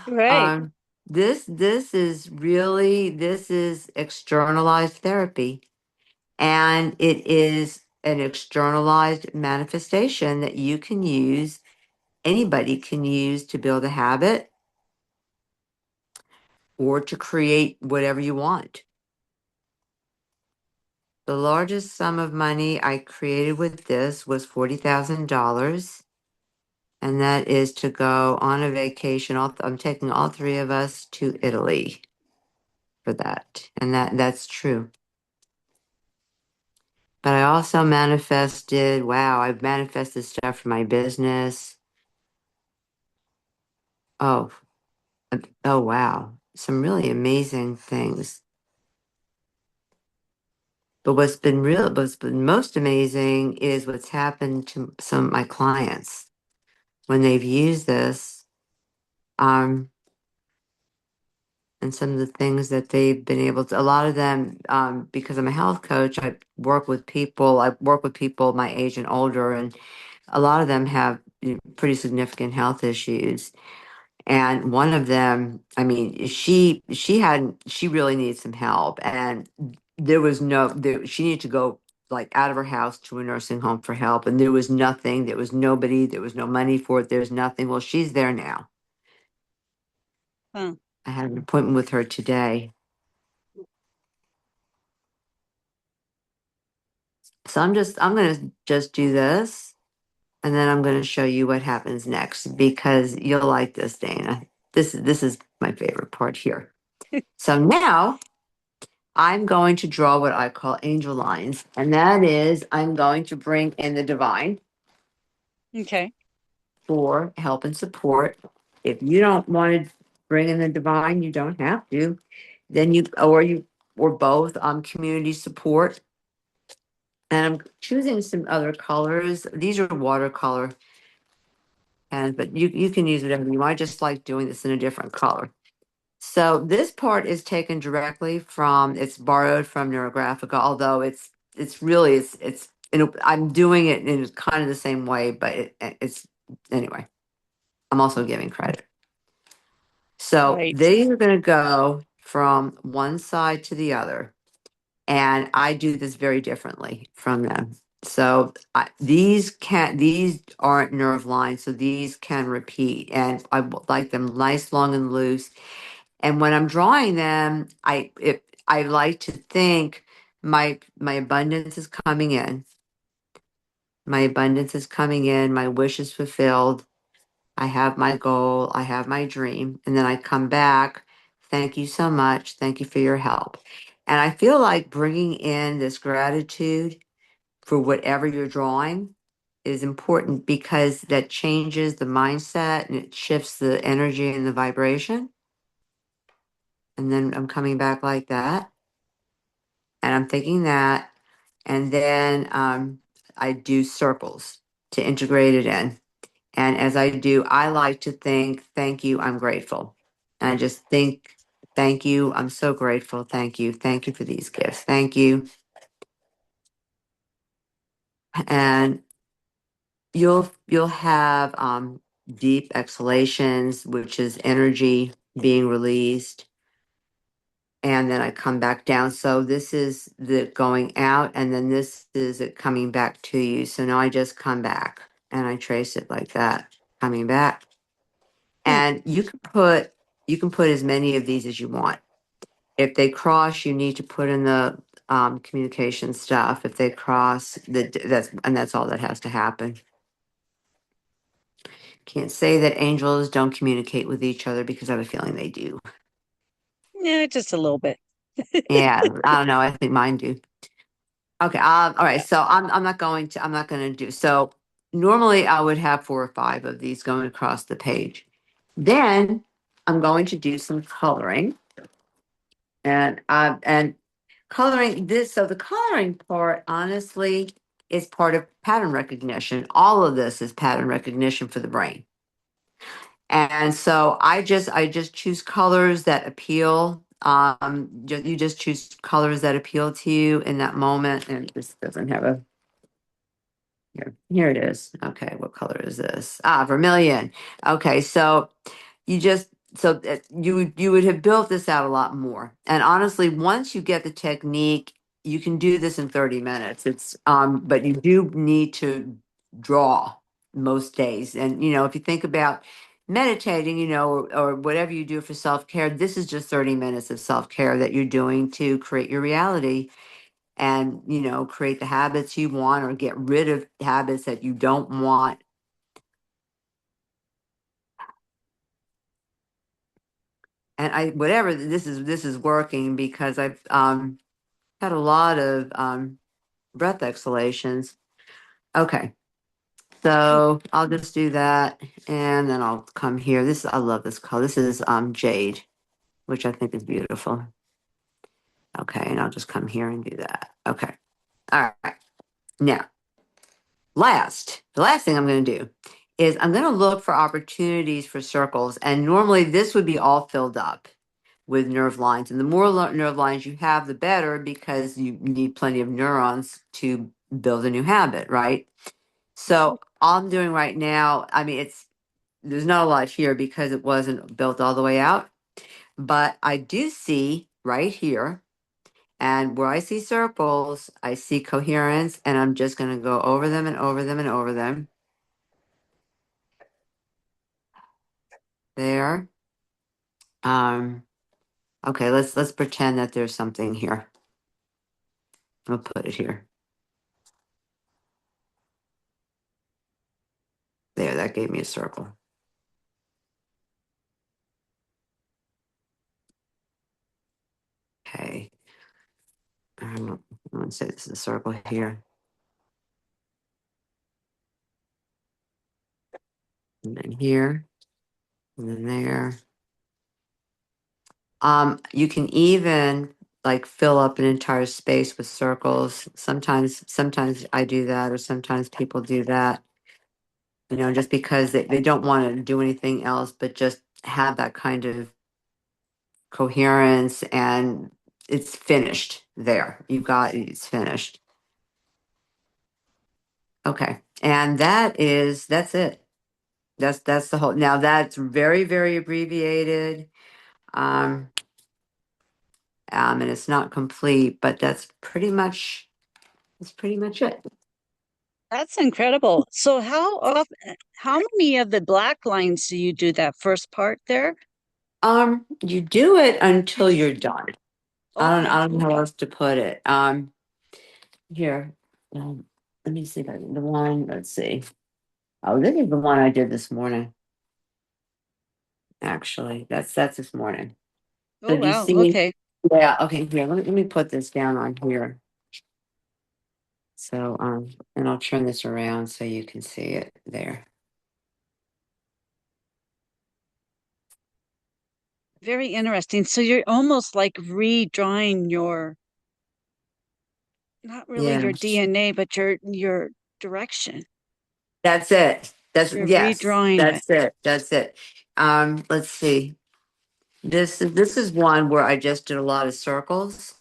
Right. Um, This is really, this is externalized therapy, and it is an externalized manifestation that you can use, anybody can use to build a habit or to create whatever you want. The largest sum of money I created with this was $40,000, and that is to go on a vacation. I'm taking all three of us to Italy for that, and that's true. But I also manifested, wow, I've manifested stuff for my business. Oh, oh wow, some really amazing things. But what's been most amazing is what's happened to some of my clients when they've used this, um, and some of the things that they've been able to. A lot of them, because I'm a health coach, I work with people. I work with people my age and older, and a lot of them have pretty significant health issues. And one of them, I mean, she really needs some help, and she needed to go like out of her house to a nursing home for help, and there was nothing, there was nobody, there was no money for it, there's nothing. Well, she's there now. Huh. I had an appointment with her today. So I'm gonna just do this, and then I'm gonna show you what happens next because you'll like this, Dana. This is my favorite part here. So now I'm going to draw what I call angel lines, and that is I'm going to bring in the divine Okay. for help and support. If you don't want to bring in the divine, you don't have to. Then or both community support. And I'm choosing some other colors. These are watercolor, but you can use whatever you want. I just like doing this in a different color. So this part is taken directly from, it's borrowed from Neurographica, although it's really, I'm doing it in kind of the same way, but it's, anyway, I'm also giving credit. So Right. these are going to go from one side to the other. And I do this very differently from them. So these aren't nerve lines, so these can repeat. And I like them nice, long, and loose. And when I'm drawing them, I like to think my abundance is coming in. My abundance is coming in. My wish is fulfilled. I have my goal. I have my dream. And then I come back. Thank you so much. Thank you for your help. And I feel like bringing in this gratitude for whatever you're drawing is important because that changes the mindset and it shifts the energy and the vibration. And then I'm coming back like that. And I'm thinking that. And then I do circles to integrate it in. And as I do, I like to think, thank you, I'm grateful. And I just think, thank you, I'm so grateful. Thank you. Thank you for these gifts. Thank you. And you'll have deep exhalations, which is energy being released. And then I come back down. So this is the going out, and then this is it coming back to you. So now I just come back and I trace it like that, coming back. Hmm. And you can put as many of these as you want. If they cross, you need to put in the communication stuff. If they cross, that's all that has to happen. Can't say that angels don't communicate with each other because I have a feeling they do. Yeah, just a little bit. Yeah, I don't know. I think mine do. Okay. All right. So I'm not going to do. So normally I would have 4 or 5 of these going across the page. Then I'm going to do some coloring and coloring this. So the coloring part, honestly, is part of pattern recognition. All of this is pattern recognition for the brain. And so I just choose colors that appeal. You just choose colors that appeal to you in that moment. And this doesn't have a here it is. Okay, what color is this? Ah, vermilion. Okay, so you just so that you would have built this out a lot more. And honestly, once you get the technique, you can do this in 30 minutes. It's but you do need to draw most days. And if you think about meditating, or whatever you do for self-care, this is just 30 minutes of self-care that you're doing to create your reality and create the habits you want or get rid of habits that you don't want. And I whatever this is working because I've had a lot of breath exhalations. Okay, so I'll just do that, and then I'll come here. I love this color. This is jade, which I think is beautiful. Okay, and I'll just come here and do that. Okay, all right. Now, the last thing I'm going to do is I'm going to look for opportunities for circles, and normally this would be all filled up with nerve lines. And the more nerve lines you have, the better, because you need plenty of neurons to build a new habit, right? So all I'm doing right now, I mean, there's not a lot here because it wasn't built all the way out, but I do see right here, and where I see circles, I see coherence, and I'm just going to go over them and over them and over them. There. Okay, let's pretend that there's something here. I'll put it here. There, that gave me a circle. Okay. I'm going to say this is a circle here. And then here. And then there. You can even like fill up an entire space with circles. Sometimes I do that, or sometimes people do that, just because they don't want to do anything else, but just have that kind of coherence, and it's finished there. It's finished. Okay. And that's it. That's the whole. Now that's very, very abbreviated. Um, and it's not complete, but that's pretty much it. That's incredible. So how many of the black lines do you do that first part there? You do it until you're done. Okay. I don't know how else to put it. Here, let me see if I can, the one, let's see. Oh, this is the one I did this morning. Actually, that's this morning. Oh, So do you wow. see? Okay. Yeah, okay, here, let me put this down on here. So, and I'll turn this around so you can see it there. Very interesting. So you're almost like redrawing not really Yeah, your DNA, but your direction. that's it. You're Yes, redrawing it. that's it. That's it. Let's see. This is one where I just did a lot of circles.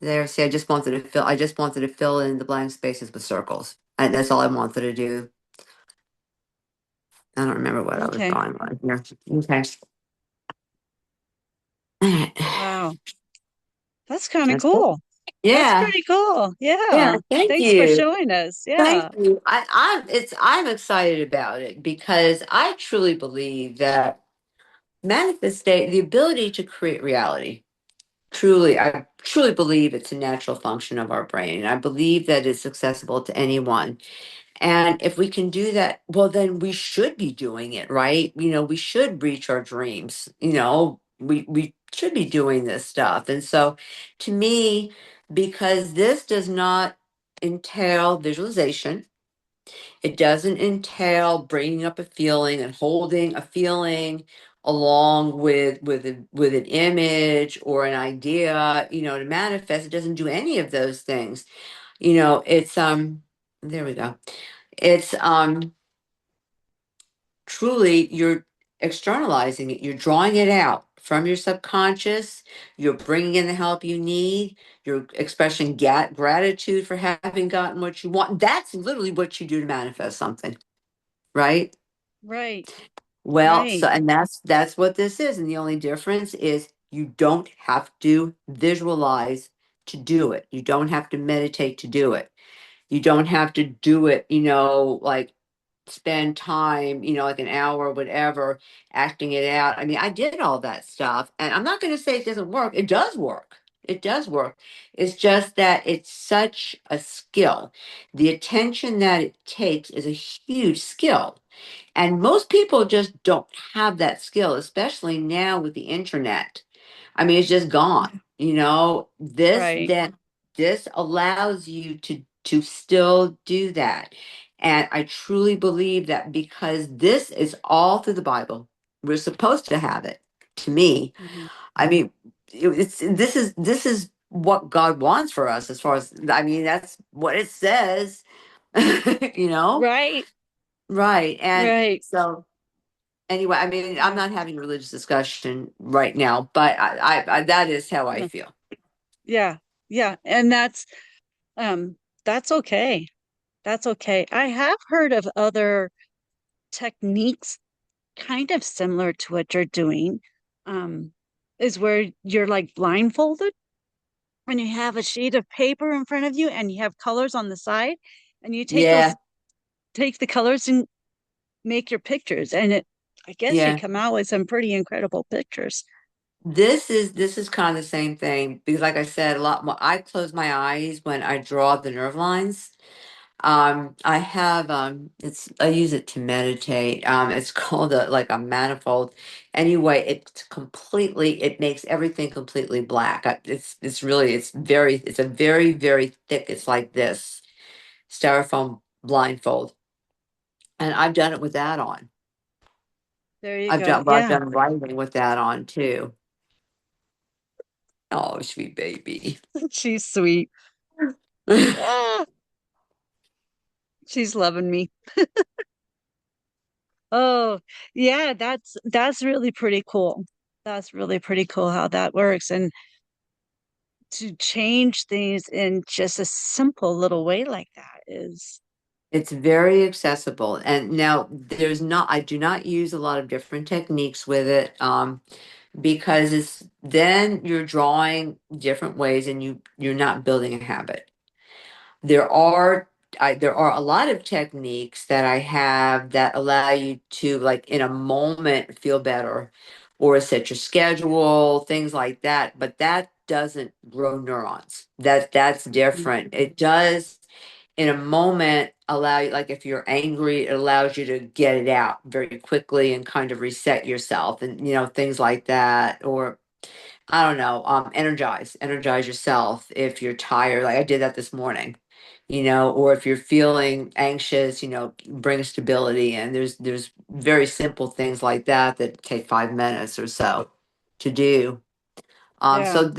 There, see, I just wanted to fill in the blank spaces with circles. And that's all I wanted to do. I don't remember what I was Okay. going on here. Okay. All right. Wow. That's kind of That's it. cool. That's Yeah. pretty cool. Yeah. Yeah. Thank Thanks for you. showing us. Thank Yeah. you. I'm excited about it because I truly believe that manifestation, the ability to create reality, I truly believe it's a natural function of our brain. I believe that it's accessible to anyone. And if we can do that, well, then we should be doing it, right? We should reach our dreams. We should be doing this stuff. And so, to me, because this does not entail visualization, it doesn't entail bringing up a feeling and holding a feeling along with an image or an idea, to manifest. It doesn't do any of those things. It's there we go. It's truly, you're externalizing it, you're drawing it out from your subconscious, you're bringing in the help you need, you're expressing gratitude for having gotten what you want. That's literally what you do to manifest something, right? Right. Well, so, Right. and that's what this is. And the only difference is you don't have to visualize to do it. You don't have to meditate to do it. You don't have to do it, like spend time, like an hour or whatever, acting it out. I mean, I did all that stuff, and I'm not going to say it doesn't work. It does work. It does work. It's just that it's such a skill. The attention that it takes is a huge skill. And most people just don't have that skill, especially now with the internet. I mean, it's just gone. Right. This allows you to still do that. And I truly believe that because this is all through the Bible, we're supposed to have it. To me, Mhm. I mean, this is what God wants for us as far as, I mean, that's what it says. you know? Right. Right. And Right. so anyway, I mean, I'm Yeah. not having a religious discussion right now, but I that is how I Yeah. feel. Yeah. Yeah. And um that's okay. That's okay. I have heard of other techniques kind of similar to what you're doing. Um, is where you're like blindfolded and you have a sheet of paper in front of you and you have colors on the side and you Yeah, take the colors and make your pictures and I guess you yeah. come out with some pretty incredible pictures. This is kind of the same thing because, like I said, a lot more. I close my eyes when I draw the nerve lines. I have I use it to meditate. It's called a manifold. Anyway, it makes everything completely black. It's a very, very thick, it's like this styrofoam blindfold. And I've done it with that on. There you go. I've Yeah. done writing with that on too. Oh, sweet baby. She's sweet. Ah, she's loving me. Oh, yeah, that's really pretty cool. That's really pretty cool how that works. And to change things in just a simple little way like that is It's very accessible. And now I do not use a lot of different techniques with it. Because it's then you're drawing different ways and you're not building a habit. There are there are a lot of techniques that I have that allow you to, like, in a moment, feel better or set your schedule, things like that, but that doesn't grow neurons. That's Mhm. different. It does in a moment allow you, like if you're angry, it allows you to get it out very quickly and kind of reset yourself and things like that. Or I don't know, energize yourself if you're tired. Like I did that this morning, or if you're feeling anxious, bring stability. And there's very simple things like that that take 5 minutes or so to do. Yeah. So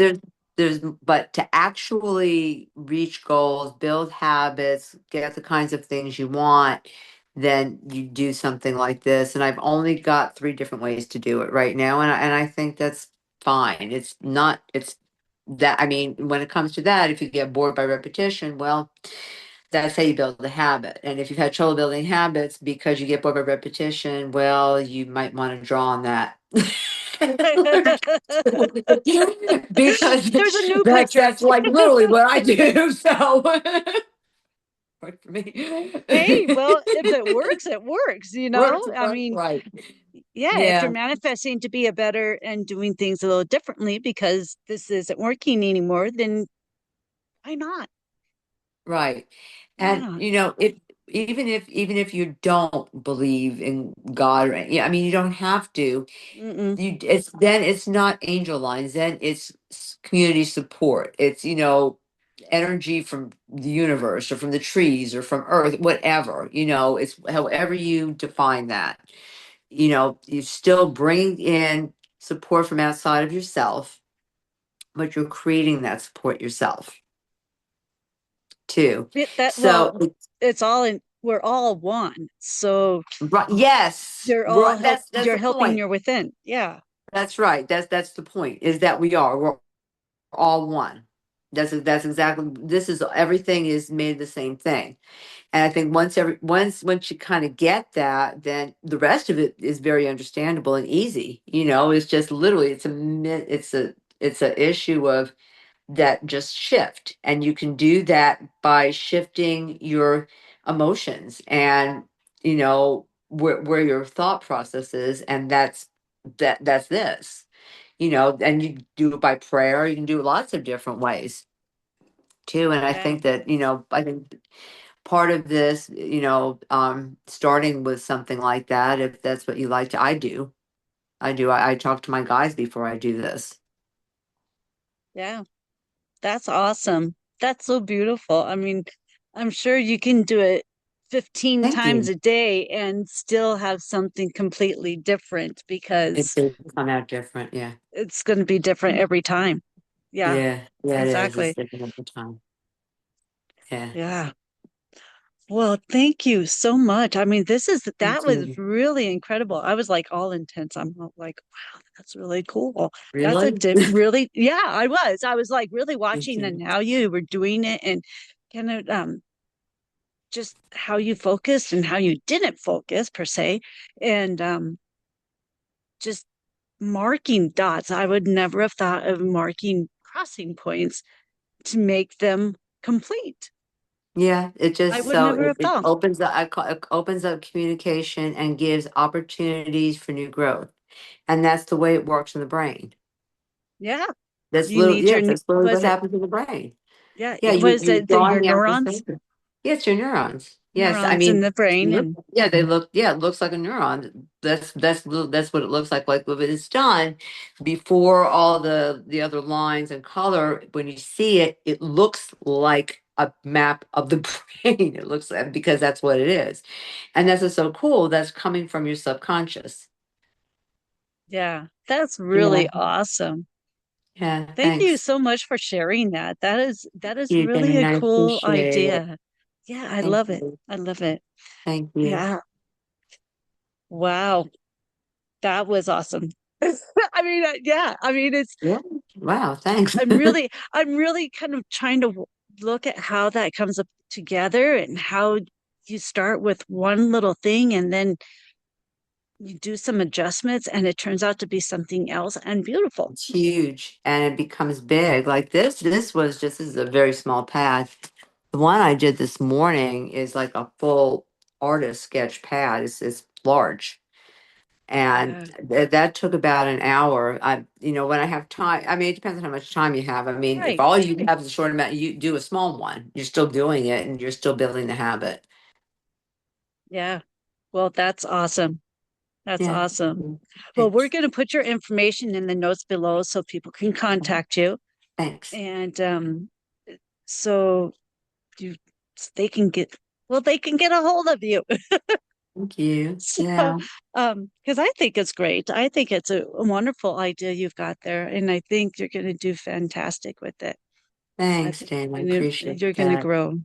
but to actually reach goals, build habits, get the kinds of things you want, then you do something like this. And I've only got three different ways to do it right now, and I think that's fine. It's not. It's that. I mean, when it comes to that, if you get bored by repetition, well, that's how you build a habit. And if you've had trouble building habits because you get bored by repetition, well, you might want to draw on that. Because There's a new picture. that's like literally what I do. So work for Hey, me. well, if it works, it works, you know? I Works mean, right. yeah, if you're Yeah, manifesting to be a better and doing things a little differently because this isn't working anymore, then why not? right. Why And not? if even if you don't believe in God, or yeah, I mean, you don't have to. Mm-mm. It's not angel lines, then it's community support. It's energy from the universe or from the trees or from earth, whatever. It's however you define that. You still bring in support from outside of yourself, but you're creating that support yourself too. Well, So it's all in, we're all one. So right, yes, you're all right, help, that's you're the helping point. your within. Yeah. That's right. That's the point, is that we're all one. That's exactly, this is, everything is made the same thing. And I think once you kind of get that, then the rest of it is very understandable and easy. It's just literally, it's a issue of that just shift. And you can do that by shifting your emotions and, where your thought process is. And that's this, and you do it by prayer. You can do it lots of different ways too. And I Yeah. think that, I think part of this, starting with something like that, if that's what you like to, I talk to my guys before I do this. Yeah. That's awesome. That's so beautiful. I mean, I'm sure you can do it 15 Thank times you. a day and still have something completely different It because did come out different. Yeah. it's going to be different every time. Yeah, Yeah, it is. It's exactly. different every time. Yeah. Yeah. Well, thank you so much. I mean, that Thank was you. really incredible. I was like all intense. I'm all like, wow, that's really cool. That's a Really? dip, really, yeah, I was. I was like really Thank watching and you. how you were doing it and kind of just how you focused and how you didn't focus per se, and just marking dots. I would never have thought of marking crossing points to make them complete. Yeah, it I just would so never it, have it thought. opens up, it opens up communication and gives opportunities for new growth. And that's the way it works in the brain. Yeah, That's you literally, need yes, that's literally was what it? happens in the brain. Yeah, Yeah, was you're it your drawing out the neurons? same. Yes, your neurons. Yes, I Neurons in mean, the brain, look, and yeah, they look. Yeah, it looks like a neuron. That's what it looks like. Like when it's done, before all the other lines and color. When you see it, it looks like a map of the brain. It looks like, because that's what it is, and that's what's so cool. That's coming from your subconscious. yeah, that's Yeah, really awesome. yeah. Thank you Thanks, so much for sharing that. That is you, really Janine. a I cool appreciate it. idea. Yeah, I Thank love it. you. I love it. Thank you. Yeah. Wow. That was awesome. I mean, yeah, I mean, Yeah. Wow. Thanks. I'm really kind of trying to look at how that comes up together and how you start with one little thing and then you do some adjustments and it turns out to be something else and beautiful. It's huge and it becomes big. Like this is a very small pad. The one I did this morning is like a full artist sketch pad. It's large. And Yeah. that took about an hour. When I have time, I mean, it depends on how much time you have. I mean, if Right. all you have is a short amount, you do a small one. You're still doing it and you're still building the habit. Yeah. Well, that's awesome. That's Yeah. awesome. Well, we're Thanks. going to put your information in the notes below so people can contact you. Thanks. And so you they can get they can get a hold of you. Thank you. So, Yeah. because I think it's great. I think it's a wonderful idea you've got there, and I think you're going to do fantastic with it. I Thanks, think Dan. I appreciate you're going to that. grow.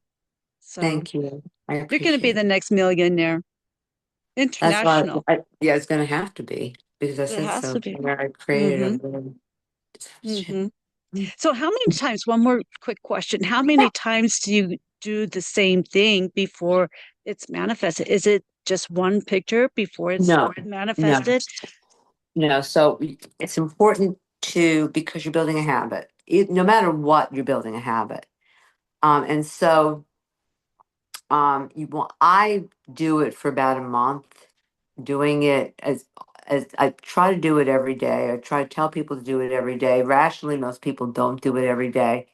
So Thank you. I you're going to be appreciate the it. next millionaire, That's why international. yeah, it's gonna have to be because I It said has to so. be. Where I created Mm-hmm. a little deception. Mm-hmm. So how many times, one more quick question, how many times do you do the same thing before it's manifested? Is it just one picture before it's No, no, manifested? no. So it's important to because you're building a habit. No matter what, you're building a habit. And so you want I do it for about a month, doing it as I try to do it every day. I try to tell people to do it every day. Rationally, most people don't do it every day.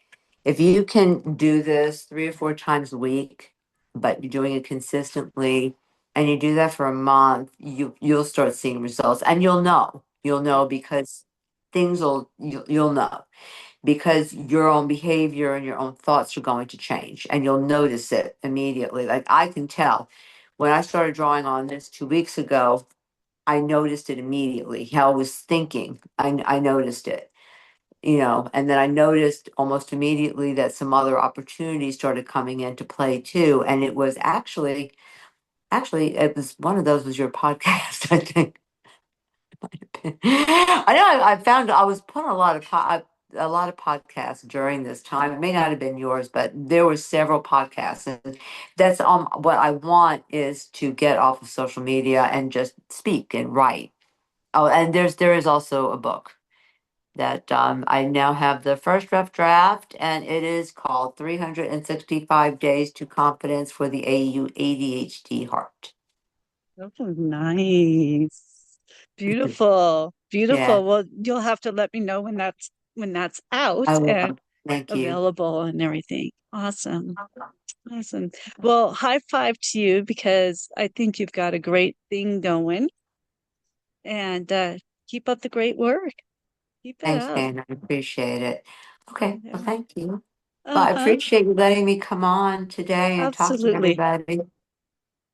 If you can do this 3 or 4 times a week, but you're doing it consistently, and you do that for a month, you'll start seeing results, and you'll know. You'll know because you'll know because your own behavior and your own thoughts are going to change, and you'll notice it immediately. Like I can tell when I started drawing on this 2 weeks ago, I noticed it immediately. How I was thinking, I noticed it, and then I noticed almost immediately that some other opportunities started coming into play too. And it was actually, it was one of those was your podcast, I think. I know I found I was putting a lot of a lot of podcasts during this time. It may not have been yours, but there were several podcasts, and that's what I want is to get off of social media and just speak and write. Oh, and there is also a book that I now have the first rough draft, and it is called 365 Days to Confidence for the ADHD Heart. Oh, nice. Beautiful. Yeah, Beautiful. Well, you'll have to let me know when that's out I and will. Thank you. available and everything. Awesome. Awesome. Well, high five to you because I think you've got a great thing going and keep up the great work. Keep it Thanks, up. Dan. I appreciate it. Okay, Yeah. well, thank you. Well, I Uh-huh. appreciate you letting me come on today and talk to Absolutely. everybody.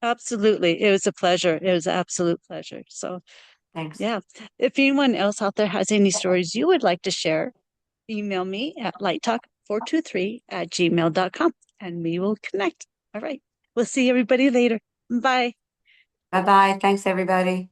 Absolutely. It was a pleasure. It was an absolute pleasure. So, Thanks. yeah. If anyone else out there has any stories you would like to share, email me at lighttalk423@gmail.com and we will connect. All right. We'll see everybody later. Bye. Bye bye. Thanks, everybody.